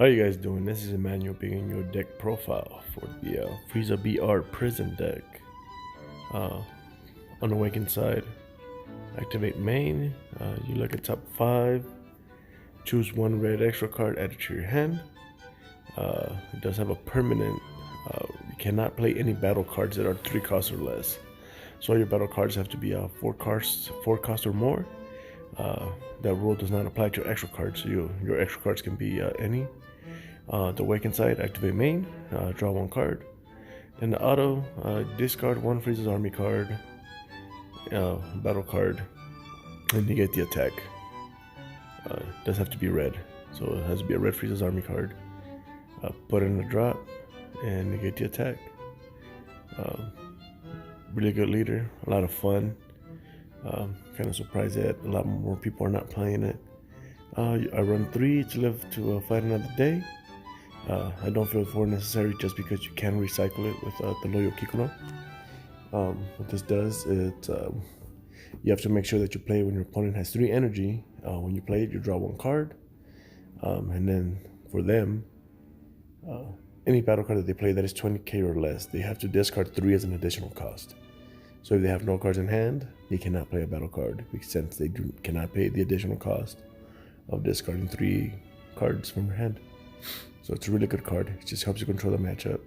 How you guys doing? This is Emmanuel beginning your deck profile for the Frieza Prison Deck. Uh, on the Awakened side, activate main. You look at top 5, choose one red extra card added to your hand. It does have a permanent. You cannot play any battle cards that are 3 costs or less. So all your battle cards have to be 4 cost or more. That rule does not apply to extra cards. So your extra cards can be any. The Awakened side, activate main, draw 1 card. Then the auto, discard 1 Frieza's Army card, battle card, and negate the attack. Does have to be red, so it has to be a red Frieza's Army card. Put it in the drop and negate the attack. Really good leader, a lot of fun. Kind of surprised that a lot more people are not playing it. I run 3 to live to fight another day. I don't feel 4 necessary just because you can recycle it with the Loyal Kikuno. What this does is you have to make sure that you play when your opponent has 3 energy. When you play it, you draw 1 card. And then for them, any battle card that they play that is 20k or less, they have to discard 3 as an additional cost. So if they have no cards in hand, they cannot play a battle card since they cannot pay the additional cost of discarding 3 cards from your hand. So it's a really good card. It just helps you control the matchup,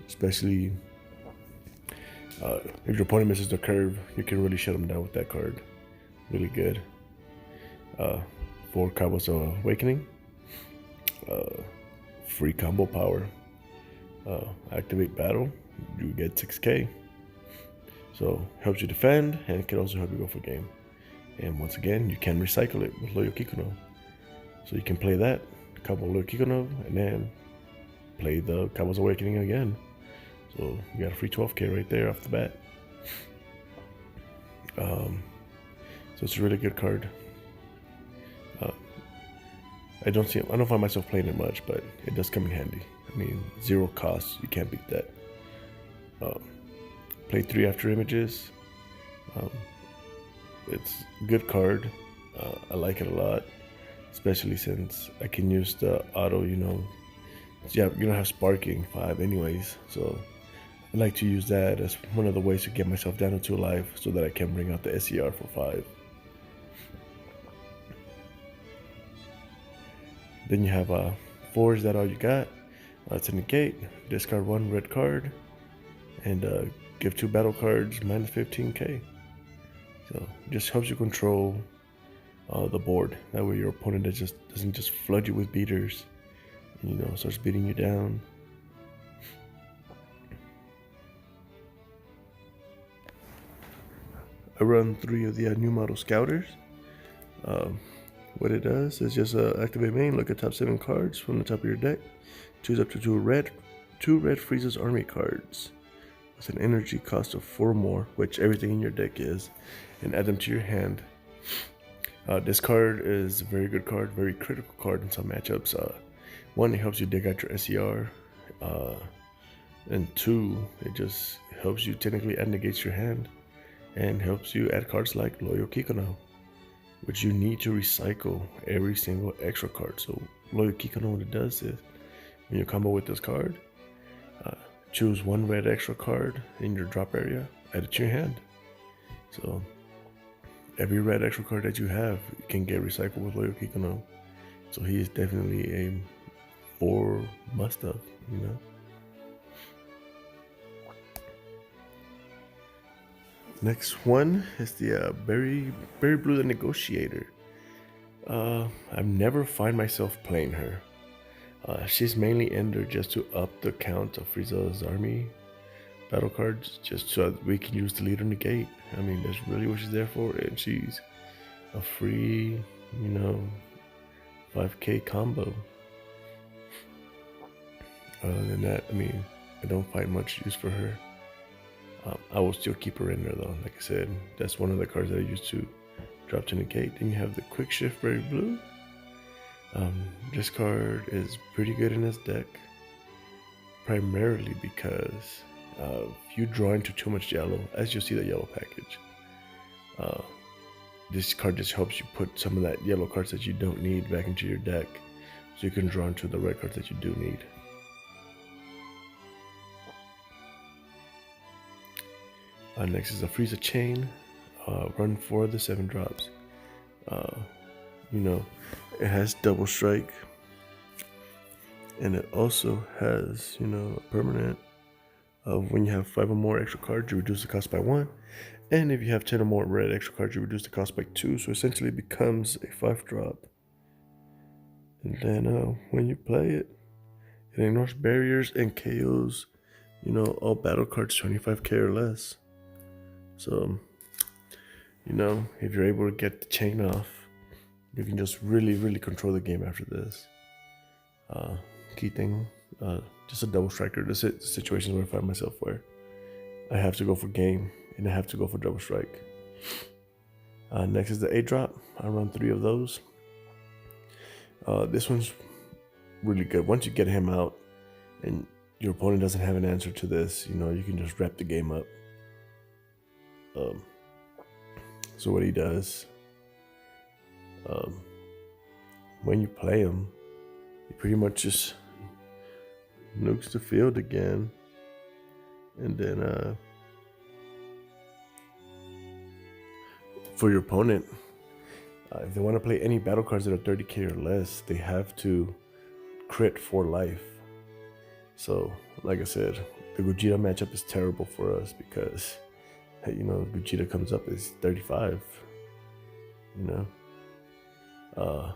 especially if your opponent misses the curve, you can really shut them down with that card. Really good. 4 combos of Awakening, free combo power, activate battle, you get 6k. So helps you defend, and it can also help you go for game. And once again, you can recycle it with Loyal Kikuno. So you can play that, combo Loyal Kikuno, and then play the Kabo's Awakening again. So you got a free 12k right there off the bat. So it's a really good card. I don't find myself playing it much, but it does come in handy. I mean, 0 cost, you can't beat that. Play 3 after images. It's a good card. I like it a lot, especially since I can use the auto. You don't have sparking 5 anyways, so I like to use that as one of the ways to get myself down to 2 life so that I can bring out the SER for 5. Then you have 4. Is that all you got? To negate, discard 1 red card, and give 2 battle cards minus 15k. So it just helps you control the board. That way your opponent doesn't just flood you with beaters, starts beating you down. I run 3 of the new model Scouters. What it does is just activate main, look at top 7 cards from the top of your deck, choose up to 2 red Frieza's Army cards with an energy cost of 4 more, which everything in your deck is, and add them to your hand. This card is a very good card, very critical card in some matchups. 1, it helps you dig out your SER, and 2, it just helps you technically add negates your hand, and helps you add cards like Loyal Kikuno, which you need to recycle every single extra card. So Loyal Kikuno, what it does is, when you combo with this card, choose 1 red extra card in your drop area, add it to your hand. So every red extra card that you have, you can get recycled with Loyal Kikuno. So he is definitely a 4 must-have, Next one is the Berry Blue the Negotiator. I've never find myself playing her. She's mainly in there just to up the count of Frieza's Army battle cards, just so that we can use the leader negate. I mean, that's really what she's there for, and she's a free, 5k combo. Other than that, I mean, I don't find much use for her. I will still keep her in there though. Like I said, that's one of the cards that I used to drop to negate. Then you have the Quick Shift Berry Blue. This card is pretty good in this deck, primarily because if you draw into too much yellow, as you'll see the yellow package, this card just helps you put some of that yellow cards that you don't need back into your deck. so you can draw into the red cards that you do need. Next is the Frieza Chain. Run 4 of the 7 drops. It has double strike, and it also has, a permanent of when you have 5 or more extra cards, you reduce the cost by 1, and if you have 10 or more red extra cards, you reduce the cost by 2. So essentially, it becomes a 5 drop. And then when you play it, it ignores barriers and KOs, all battle cards 25k or less. So, if you're able to get the chain off, you can just really control the game after this. Key thing, just a double striker. This is the situations where I find myself where I have to go for game and I have to go for double strike. Next is the 8 drop. I run 3 of those. This one's really good. Once you get him out and your opponent doesn't have an answer to this, you can just wrap the game up. So what he does, when you play him, he pretty much just nukes the field again, and then for your opponent, if they want to play any battle cards that are 30k or less, they have to crit for life. So, like I said, the Gogeta matchup is terrible for us because, Gogeta comes up as 35. I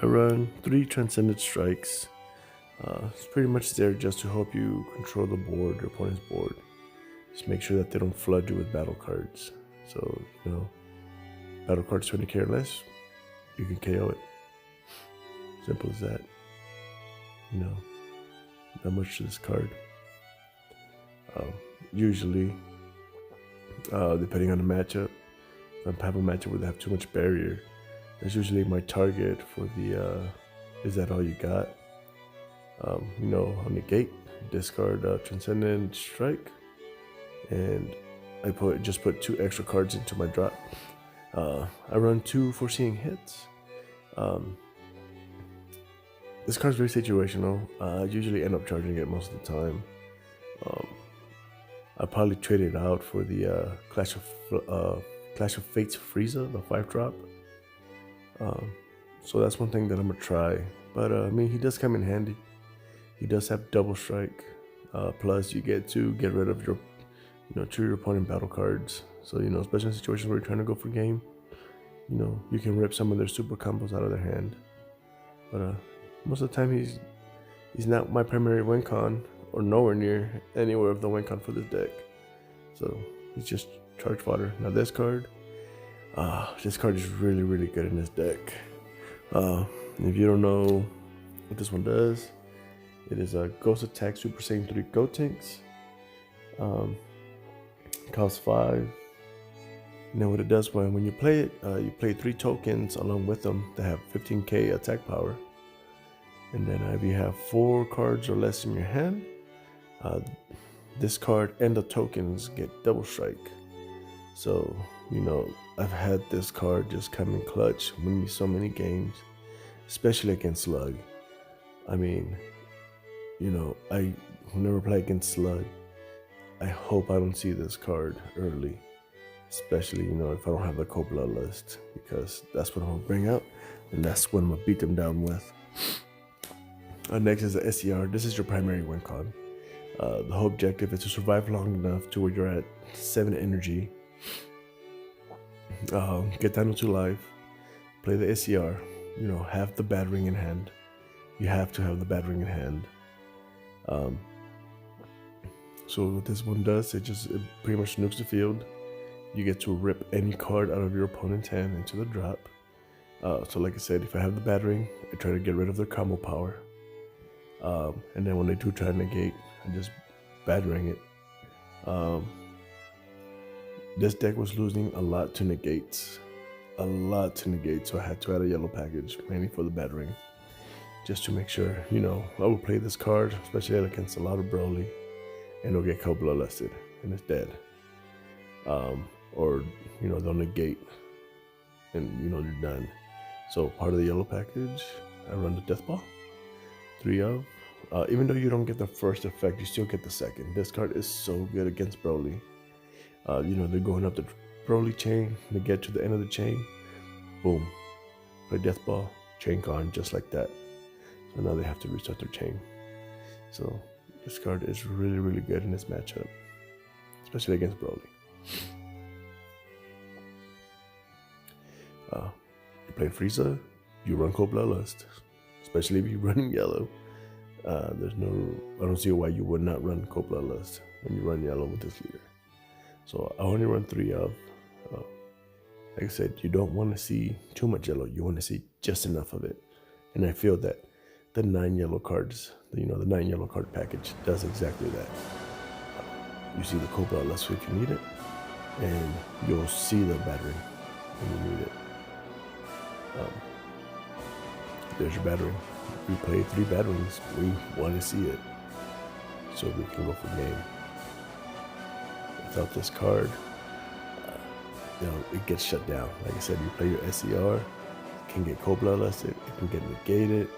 run 3 Transcendent Strikes. It's pretty much there just to help you control the board, your opponent's board. Just make sure that they don't flood you with battle cards. So, battle cards 20k or less, you can KO it. Simple as that. Not much to this card. Usually, depending on the matchup, if I have a matchup where they have too much barrier, that's usually my target for the, is that all you got? On the gate, discard Transcendent Strike, and I just put 2 extra cards into my drop. I run 2 foreseeing hits. This card's very situational. I usually end up charging it most of the time. I probably trade it out for the Clash of Fates Frieza, the 5 drop. So that's one thing that I'm gonna try. But he does come in handy. He does have double strike. Plus, you get to get rid of your, your opponent battle cards. So especially in situations where you're trying to go for game, you can rip some of their super combos out of their hand. But most of the time, he's not my primary win con, or nowhere near anywhere of the win con for this deck. So he's just charge fodder. Now this card is really good in this deck. If you don't know what this one does, it is a Ghost Attack Super Saiyan 3 Gotenks. Costs 5. And then what it does when you play it, you play 3 tokens along with them that have 15k attack power. And then if you have 4 cards or less in your hand, this card and the tokens get double strike. So, I've had this card just come in clutch, win me so many games, especially against Slug. I never play against Slug. I hope I don't see this card early, especially, if I don't have the cold blood list, because that's what I'm gonna bring out, and that's what I'm gonna beat them down with. Next is the SCR. This is your primary win con. The whole objective is to survive long enough to where you're at 7 energy. Get down to 2 life. Play the SCR. Have the bad ring in hand. You have to have the bad ring in hand. So what this one does, it pretty much nukes the field. You get to rip any card out of your opponent's hand into the drop. So like I said, if I have the bad ring, I try to get rid of their combo power. And then when they do try to negate, I just bad ring it. This deck was losing a lot to negates. So I had to add a yellow package, mainly for the bad ring. Just to make sure, I would play this card, especially against a lot of Broly, and it'll get cold bloodlusted, and it's dead. Or, they'll negate, and, you're done. So part of the yellow package, I run the Death Ball, 3 of. Even though you don't get the first effect, you still get the second. This card is so good against Broly. They're going up the Broly chain, they get to the end of the chain, boom, play Death Ball, chain gone, just like that. So now they have to restart their chain. So this card is really, really good in this matchup, especially against Broly. You play Frieza, you run Cold Bloodlust, especially if you're running yellow. I don't see why you would not run Cold Bloodlust when you run yellow with this leader. So I only run 3 of. Like I said, you don't want to see too much yellow. You want to see just enough of it. And I feel that the 9 yellow cards, the 9 yellow card package does exactly that. You see the Cold Bloodlust if you need it, and you'll see the battering when you need it. There's your battering. We play 3 batterings. We want to see it, so we can go for game. Without this card, it gets shut down. Like I said, you play your SCR, it can get Cold Bloodlust, it can get negated.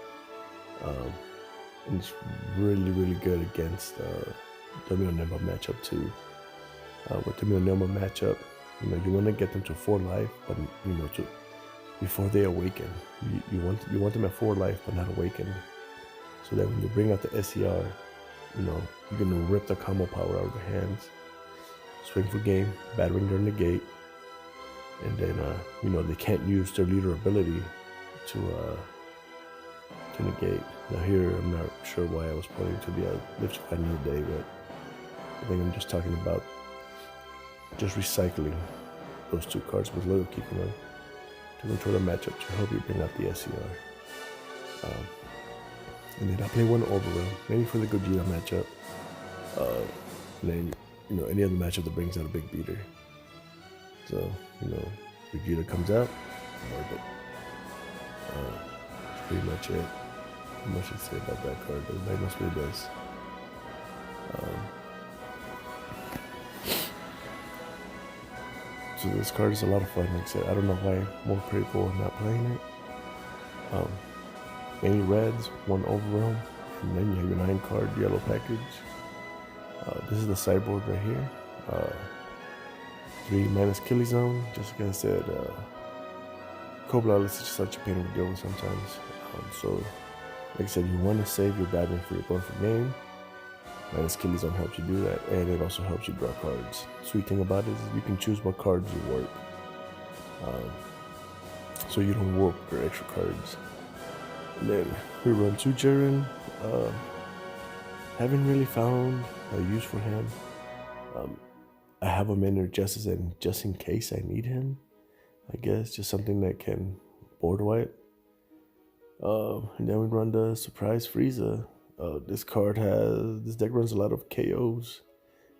And it's really, really good against the Mionema matchup too. With the Mionema matchup, you want to get them to 4 life, but before they awaken, you want them at 4 life but not awakened, so that when you bring out the SCR, you're gonna rip the combo power out of their hands, swing for game, battering their negate, and then they can't use their leader ability to negate. Now here, I'm not sure why I was pointing to the lift squad the other day, but I think I'm just talking about just recycling those 2 cards with Little Kikuna to control the matchup to help you bring out the SCR. And then I play 1 Overwhelm, maybe for the Gogeta matchup. And then, any other matchup that brings out a big beater. So, Gogeta comes out, mark it. That's pretty much it. Not much to say about that card, but everybody knows what it does. So this card is a lot of fun. Like I said, I don't know why more people are not playing it. Any reds, 1 Overwhelm, and then you have your 9 card yellow package. This is the sideboard right here. 3 minus Killy Zone. Just like I said, Cold Bloodlust is such a pain to deal with sometimes. So, like I said, you want to save your battering for your going for game. Minus Killy Zone helps you do that, and it also helps you draw cards. Sweet thing about it is you can choose what cards you work, so you don't work your extra cards. And then we run 2 Jiren. Haven't really found a use for him. I have him in there just in case I need him. I guess just something that can board wipe. And then we run the Surprise Frieza. This deck runs a lot of KOs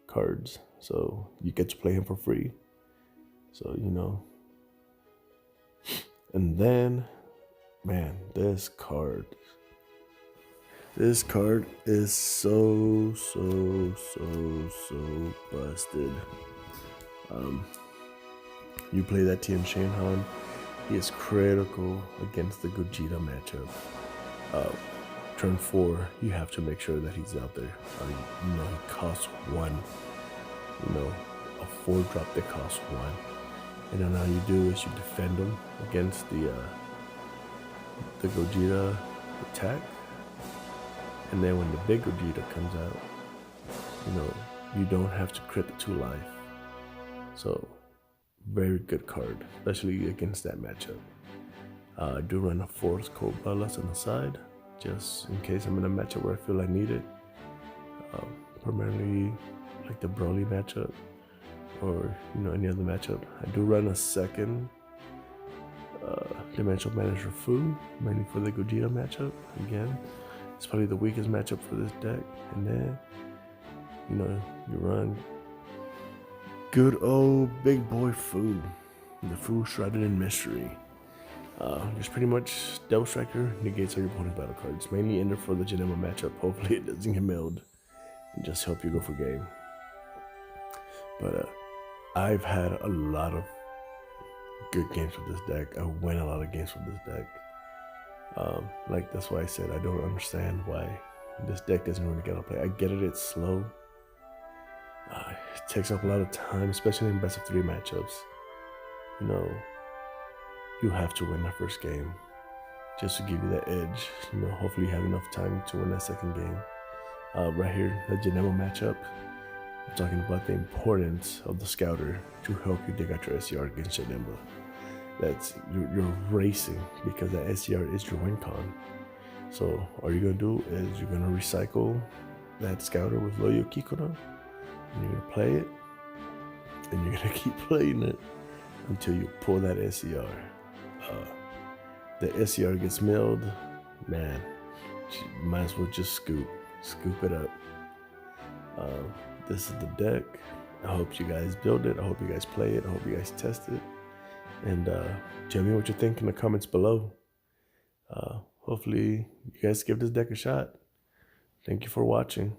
cards, so you get to play him for free. So and then, man, this card is so busted. You play that Tien Shenron, he is critical against the Gogeta matchup. Turn 4, you have to make sure that he's out there. He costs 1. A 4-drop that costs 1. And then all you do is you defend him against the Gogeta attack. And then when the big Gogeta comes out, you don't have to crit the 2 life. So, very good card, especially against that matchup. I do run a 4th Cold Bloodlust on the side, just in case I'm in a matchup where I feel I need it. Primarily like the Broly matchup, or any other matchup. I do run a 2nd Dimensional Manager Fu, mainly for the Gogeta matchup. Again, it's probably the weakest matchup for this deck. And then you run good old big boy Fu, the Fu Shrouded in Mystery. Just pretty much Devil Striker negates all your opponent's battle cards, mainly in there for the Genema matchup. Hopefully it doesn't get milled and just help you go for game. But I've had a lot of good games with this deck. I win a lot of games with this deck. Like that's why I said I don't understand why this deck doesn't really get to play. I get it, it's slow. It takes up a lot of time, especially in best of 3 matchups. You know, you have to win the first game just to give you that edge. You know, hopefully you have enough time to win that second game. Right here, the Janemo matchup. I'm talking about the importance of the Scouter to help you dig out your SCR against Janemba. That's you're racing because that SCR is your win con. So all you're gonna do is you're gonna recycle that Scouter with Loyo Kikuna, and you're gonna play it, and you're gonna keep playing it until you pull that SCR. The SCR gets milled, man. You might as well just scoop it up. This is the deck. I hope you guys build it. I hope you guys play it. I hope you guys test it. And tell me what you think in the comments below. Hopefully you guys give this deck a shot. Thank you for watching.